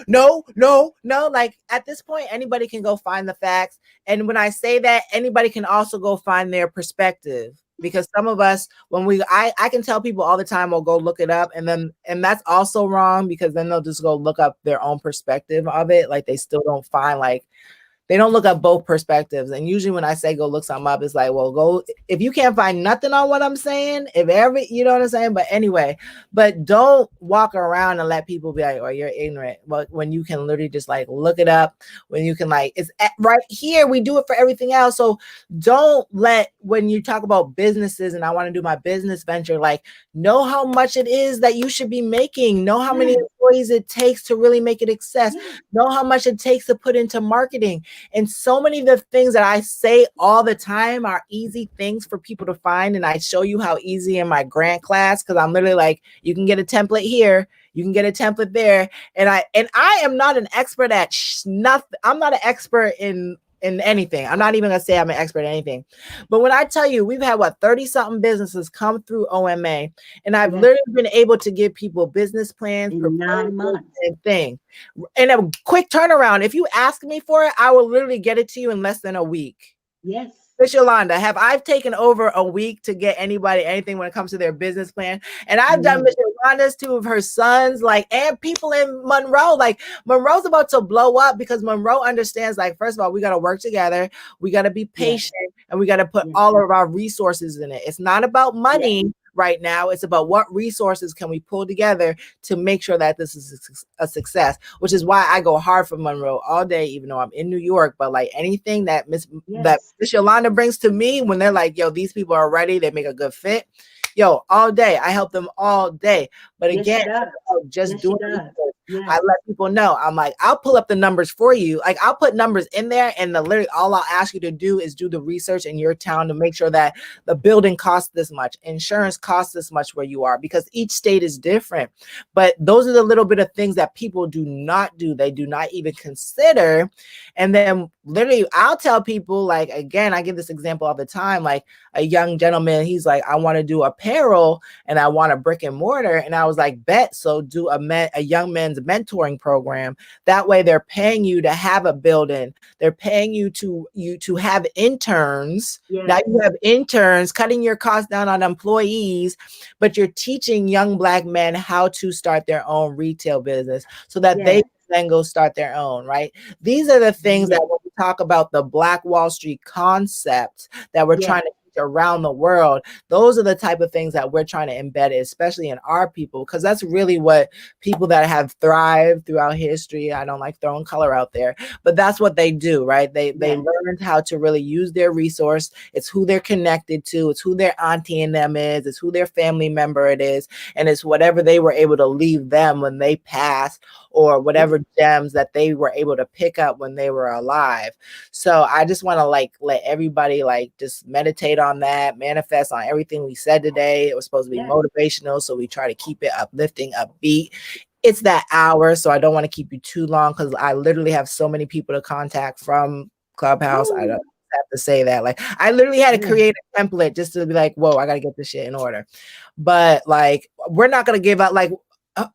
Like at this point, anybody can go find the facts. And when I say that, anybody can also go find their perspective. Because some of us, when I can tell people all the time, we'll go look it up, and that's also wrong because then they'll just go look up their own perspective of it. Like they still don't find like They don't look at both perspectives. And usually when I say go look something up, it's like, well, go if you can't find nothing on what I'm saying, if every you know what I'm saying. But anyway, but don't walk around and let people be like, oh, you're ignorant. But when you can literally just like look it up, when you can like it's right here, we do it for everything else. So don't let when you talk about businesses and I want to do my business venture, like know how much it is that you should be making, know how many Yes, employees it takes to really make it success, yes, know how much it takes to put into marketing. And so many of the things that I say all the time are easy things for people to find. And I show you how easy in my grant class, because I'm literally like, you can get a template here, you can get a template there. And I am not an expert at nothing. I'm not an expert in anything. I'm not even gonna say I'm an expert in anything. But when I tell you we've had what 30 something businesses come through O.M.A, and I've yes. literally been able to give people business plans, In proposals, 9 months. and thing in a quick turnaround. If you ask me for it, I will literally get it to you in less than a week. Yes, Miss Yolanda, have I taken over a week to get anybody anything when it comes to their business plan? And I've done Miss no, Yolanda's, two of her sons, like, and people in Monroe. Like, Monroe's about to blow up because Monroe understands, like, first of all, we got to work together, we got to be yes, patient, and we got to put yes, all of our resources in it. It's not about yes, money right now, it's about what resources can we pull together to make sure that this is a success, which is why I go hard for Monroe all day, even though I'm in New York. But like anything that yes, Miss Yolanda brings to me, when they're like, yo, these people are ready, they make a good fit, yo, all day. I help them all day. But yes, again, she does. just Yes, she doing does. research. I Yes, let people know. I'm like, I'll pull up the numbers for you. Like, I'll put numbers in there, and literally all I'll ask you to do is do the research in your town to make sure that the building costs this much, insurance costs this much where you are, because each state is different. But those are the little bit of things that people do not do. They do not even consider. And then literally, I'll tell people, like, again, I give this example all the time. Like, a young gentleman, he's like, I want to do apparel and I want a brick and mortar. And I was like, bet. So do a young men's mentoring program. That way they're paying you to have a building. They're paying you to have interns. Now yes, you have interns, cutting your costs down on employees, but you're teaching young Black men how to start their own retail business so that they yes, then go start their own, right? These are the things that yes, when we talk about the Black Wall Street concept that we're trying yes, to teach around the world, those are the type of things that we're trying to embed, especially in our people, because that's really what people that have thrived throughout history. I don't like throwing color out there, but that's what they do, right? They yes, learned how to really use their resource. It's who they're connected to, it's who their auntie in them is, it's who their family member it is, and it's whatever they were able to leave them when they passed, or yes, whatever gems that they were able to pick up when they were alive. So I just want to like let everybody like just meditate on that, manifest on everything we said today. It was supposed to be yes, motivational, so we try to keep it uplifting, upbeat. It's that hour, so I don't want to keep you too long because I literally have so many people to contact from Clubhouse. I don't woo, have to say that. Like, I literally had to yes. create a template just to be like, whoa, I got to get this shit in order. But like, we're not gonna give up. Like,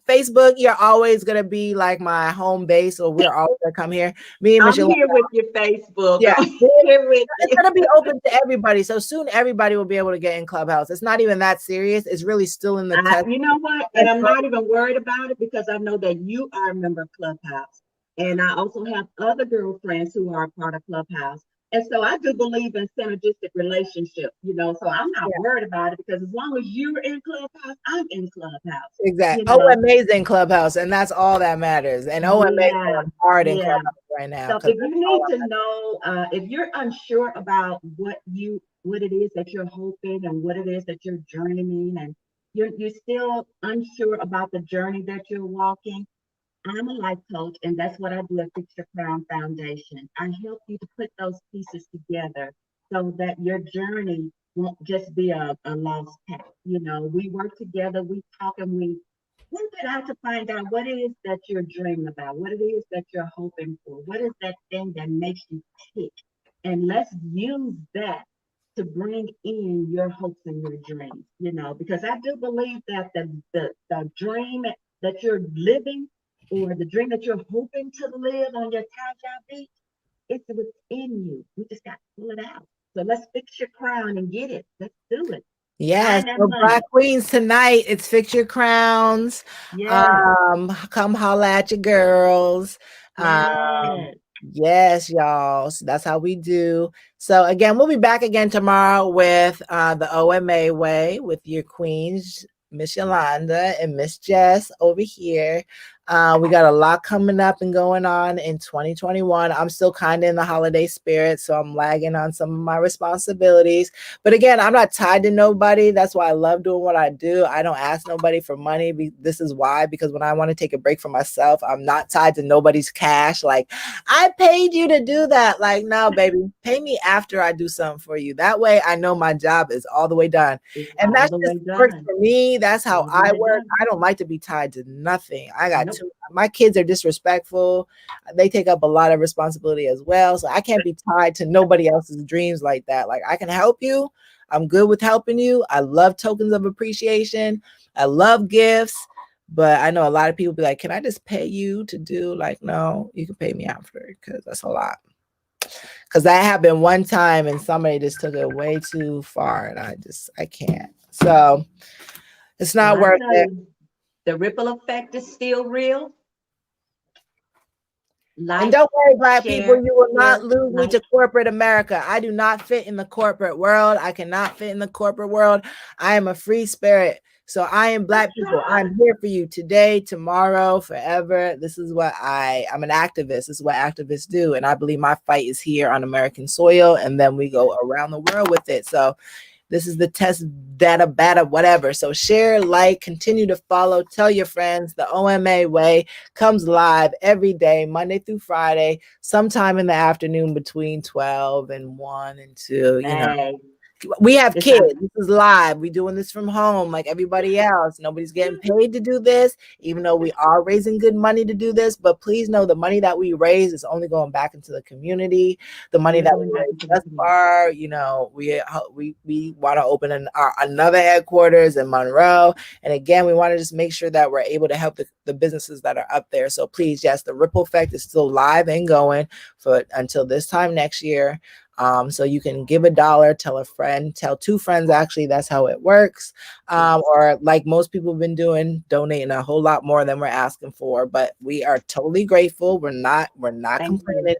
Facebook, you're always gonna be like my home base, so we're always gonna come here. Me and I'm Michelle, here with your Facebook. yeah, I'm here with it's you. gonna be open to everybody. So soon, everybody will be able to get in Clubhouse. It's not even that serious. It's really still in the test. You know what? And I'm not even worried about it because I know that you are a member of Clubhouse. And I also have other girlfriends who are a part of Clubhouse. And so I do believe in synergistic relationship, so I'm not Yeah, worried about it because as long as you're in Clubhouse, I'm in Clubhouse, exactly. you know. O.M.A is in Clubhouse, and that's all that matters. And O.M.A is Yeah, going hard in yeah. Clubhouse right now So because if that's you all need to that know, if you're unsure about what it is that you're hoping and what it is that you're dreaming, and you're still unsure about the journey that you're walking, I'm a life coach, and that's what I do at Fix Your Crown Foundation. I help you to put those pieces together so that your journey won't just be a lost path. We work together, we talk, and we work it out to find out what it is that you're dreaming about, what it is that you're hoping for, what is that thing that makes you tick. And let's use that to bring in your hopes and your dreams, because I do believe that the dream that you're living or the dream that you're hoping to live on your Taja beach, it's within you. We just got to pull it out. So let's fix your crown and get it. Let's do it. Yes, Find that so Black money. Queens tonight. It's Fix Your Crowns. Yes, Come holla at your girls. Um, yes. Yes, y'all. So that's how we do. So again, we'll be back again tomorrow with the O.M.A way with your queens, Miss Yolanda and Miss Jess over here. We got a lot coming up and going on in 2021. I'm still kind of in the holiday spirit, so I'm lagging on some of my responsibilities. But again, I'm not tied to nobody. That's why I love doing what I do. I don't ask nobody for money. This is why, because when I want to take a break for myself, I'm not tied to nobody's cash. Like, I paid you to do that. Like, no, baby, pay me after I do something for you. That way I know my job is all the way done. It's And all that's the just way works done. for me. That's how All the I way work. done. I don't like to be tied to nothing. I got Nope. two. My kids are disrespectful. They take up a lot of responsibility as well. So I can't be tied to nobody else's dreams like that. Like, I can help you. I'm good with helping you. I love tokens of appreciation. I love gifts. But I know a lot of people be like, can I just pay you to do? Like, no, you can pay me after, because that's a lot. Because that happened one time and somebody just took it way too far, and I can't. So it's Well, not I worth tell it. you, the ripple effect is still real. And Like, don't worry, Black people, share, you will not share, lose me like. to corporate America. I do not fit in the corporate world. I cannot fit in the corporate world. I am a free spirit. So I am That's Black people. right. I'm here for you today, tomorrow, forever. This is what I'm an activist. This is what activists do. And I believe my fight is here on American soil. And then we go around the world with it. So this is the test data, beta, whatever. So share, like, continue to follow, tell your friends. The O.M.A way comes live every day, Monday through Friday, sometime in the afternoon between 12 and 1 and 2. Hey, We have it's kids. This is live. We doing this from home like everybody else. Nobody's getting paid to do this, even though we are raising good money to do this. But please know the money that we raise is only going back into the community. The money only that we going back raise into the thus community. far, we want to open another headquarters in Monroe. And again, we want to just make sure that we're able to help the businesses that are up there. So please, yes, the ripple effect is still live and going for until this time next year. So you can give $1, tell a friend, tell two friends. Actually, that's how it works. Yes. Or like most people have been doing, donating a whole lot more than we're asking for. But we are totally grateful. We're not Thank you. complaining.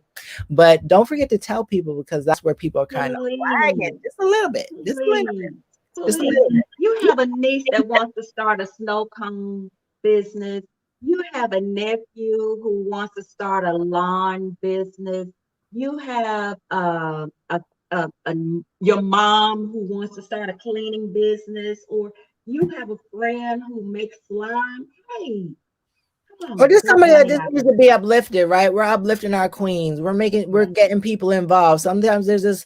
But don't forget to tell people, because that's where people are kind of Please, lagging just a little bit, please, just a please. little bit. You have a niece that wants to start a snow cone business. You have a nephew who wants to start a lawn business. You have your mom who wants to start a cleaning business, or you have a friend who makes slime. Hey, come Or on, just there's somebody that money just out needs there. to be uplifted, right? We're uplifting our queens. We're Yeah, getting people involved. Sometimes there's this,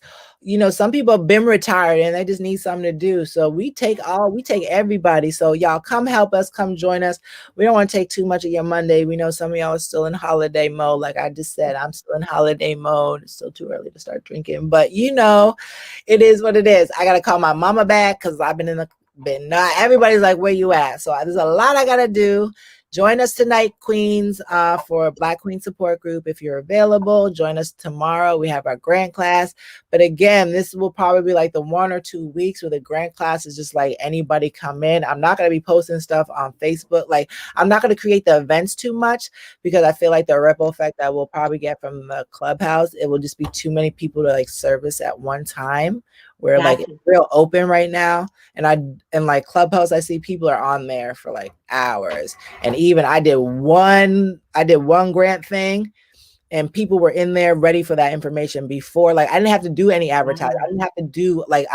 some people have been retired and they just need something to do. So we take everybody. So y'all come help us, come join us. We don't want to take too much of your Monday. We know some of y'all are still in holiday mode. Like I just said, I'm still in holiday mode. It's still too early to start drinking, but it is what it is. I gotta call my mama back because I've been in the been not everybody's like, where you at? So there's a lot I gotta do. Join us tonight, Queens, for Black Queen Support Group. If you're available, join us tomorrow. We have our grant class. But again, this will probably be like the 1 or 2 weeks where the grant class is just like anybody come in. I'm not going to be posting stuff on Facebook. Like, I'm not going to create the events too much, because I feel like the ripple effect that we'll probably get from the clubhouse, it will just be too many people to like service at one time. Where like got it's you. real open right now. And like Clubhouse, I see people are on there for like hours. And even I did one grant thing, and people were in there ready for that information before. Like, I didn't have to do any advertising. I Right, didn't have to do like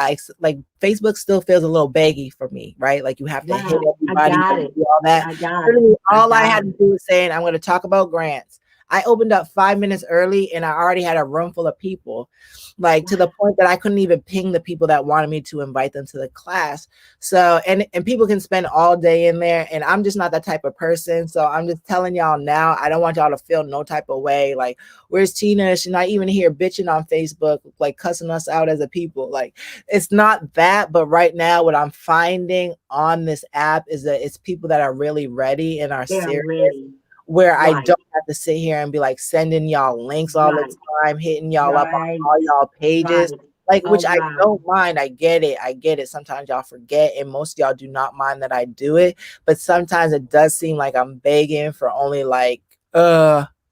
Facebook still feels a little baggy for me, right? Like, you have to hit right. I everybody, you got have to it. do all that. I got it. Literally, I all I got had to it. do was saying, I'm going to talk about grants. I opened up 5 minutes early and I already had a room full of people, like to the point that I couldn't even ping the people that wanted me to invite them to the class. So, and people can spend all day in there, and I'm just not that type of person. So I'm just telling y'all now, I don't want y'all to feel no type of way. Like, where's Tina? She's not even here bitching on Facebook, like cussing us out as a people. Like, it's not that. But right now, what I'm finding on this app is that it's people that are really ready and are They're serious, ready. where I Right, don't have to sit here and be like sending y'all links all the right, time, hitting y'all up on right, all y'all pages. right. Like, Oh, which I wow. don't mind. I get it. I get it. Sometimes y'all forget, and most of y'all do not mind that I do it. But sometimes it does seem like I'm begging for only like,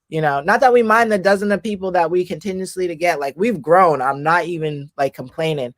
You know, not that we mind the dozen of people that we continuously to get. Like, we've grown. I'm not even like complaining,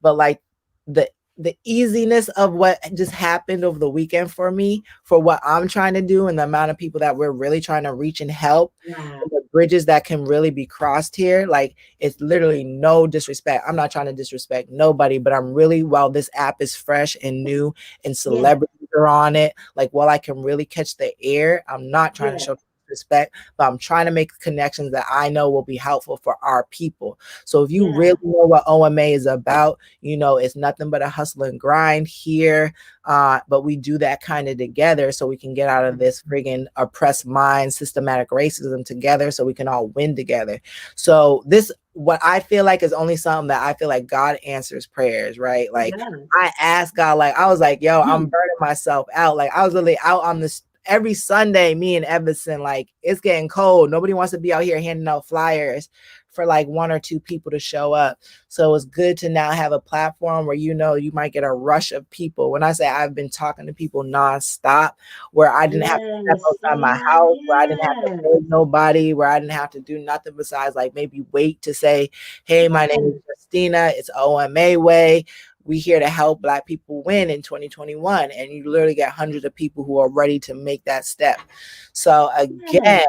but like the easiness of what just happened over the weekend for me, for what I'm trying to do, and the amount of people that we're really trying to reach and help, Wow. and the bridges that can really be crossed here. Like, it's literally no disrespect. I'm not trying to disrespect nobody, but I'm really, while this app is fresh and new and Yes. celebrities are on it, like, while I can really catch the air, I'm not trying to Yes. show respect, but I'm trying to make connections that I know will be helpful for our people. So if you Yeah. really know what O.M.A is about, you know, it's nothing but a hustle and grind here. But we do that kind of together so we can get out of this friggin' oppressed mind, systematic racism together so we can all win together. So this, what I feel like, is only something that I feel like God answers prayers, right? Like, Yes. I asked God, like, I was like, yo, I'm Hmm. burning myself out. Like, I was really out on this every Sunday, me and Everson, like, it's getting cold. Nobody wants to be out here handing out flyers for like one or two people to show up. So it's good to now have a platform where, you know, you might get a rush of people. When I say I've been talking to people nonstop, where I didn't have to step Yes. outside my house, where I didn't have to Yes. beg nobody, where I didn't have to do nothing besides like maybe wait to say, hey, my name is Yes. Jestina. It's O.M.A way. We here to help Black people win in 2021. And you literally get hundreds of people who are ready to make that step. So Yes. again,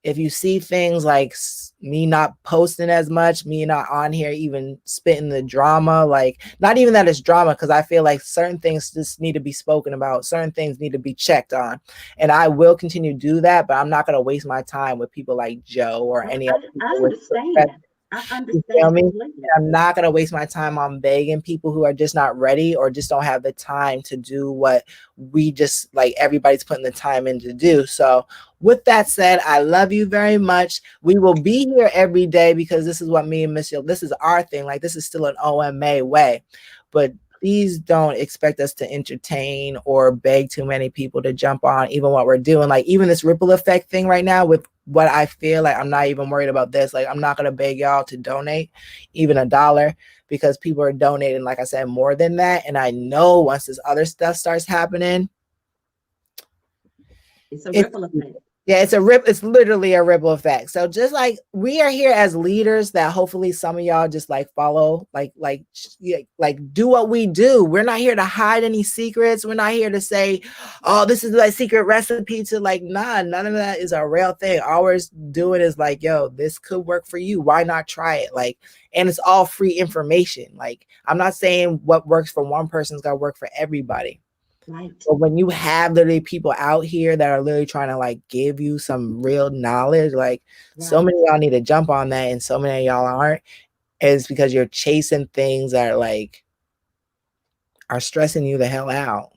if you see things like me not posting as much, me not on here even spitting the drama, like, not even that it's drama, because I feel like certain things just need to be spoken about, certain things need to be checked on, and I will continue to do that, but I'm not going to waste my time with people like Joe or any other I people with understand. I you feel understand me? completely. I'm not going to waste my time on begging people who are just not ready or just don't have the time to do what we just, like, everybody's putting the time in to do. So with that said, I love you very much. We will be here every day because this is what me and Miss Yo, this is our thing. Like, this is still an O.M.A way. But please don't expect us to entertain or beg too many people to jump on even what we're doing. Like, even this ripple effect thing right now with what I feel like, I'm not even worried about this. Like, I'm not going to beg y'all to donate even $1, because people are donating, like I said, more than that. And I know once this other stuff starts happening, It's a it's, ripple effect. yeah, it's literally a ripple effect. So just like we are here as leaders, that hopefully some of y'all just like follow, like do what we do. We're not here to hide any secrets. We're not here to say, oh, this is like secret recipe to, like, nah, none of that is a real thing. All we're doing is like, yo, this could work for you. Why not try it? Like, and it's all free information. Like, I'm not saying what works for one person's gonna work for everybody. Right. But when you have literally people out here that are literally trying to like give you some real knowledge, like, so Right. many of y'all need to jump on that and so many of y'all aren't, is because you're chasing things that are like are stressing you the hell out.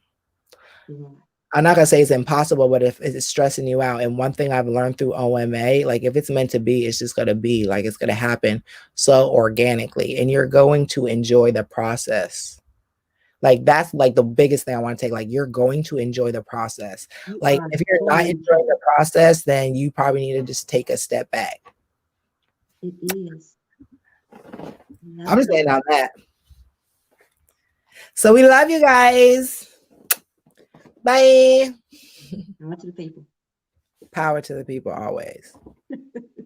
Right. I'm not gonna say it's impossible, but if it's stressing you out, and one thing I've learned through O.M.A, like, if it's meant to be, it's just gonna be, like, it's gonna happen so organically, and you're going to enjoy the process. Like, that's like the biggest thing I want to take. Like, you're going to enjoy the process. You Like, are if you're not going enjoying to. the process, then you probably need to just take a step back. It is. I'm just saying Absolutely. on that. So we love you guys. Bye. Power to the people. Power to the people always.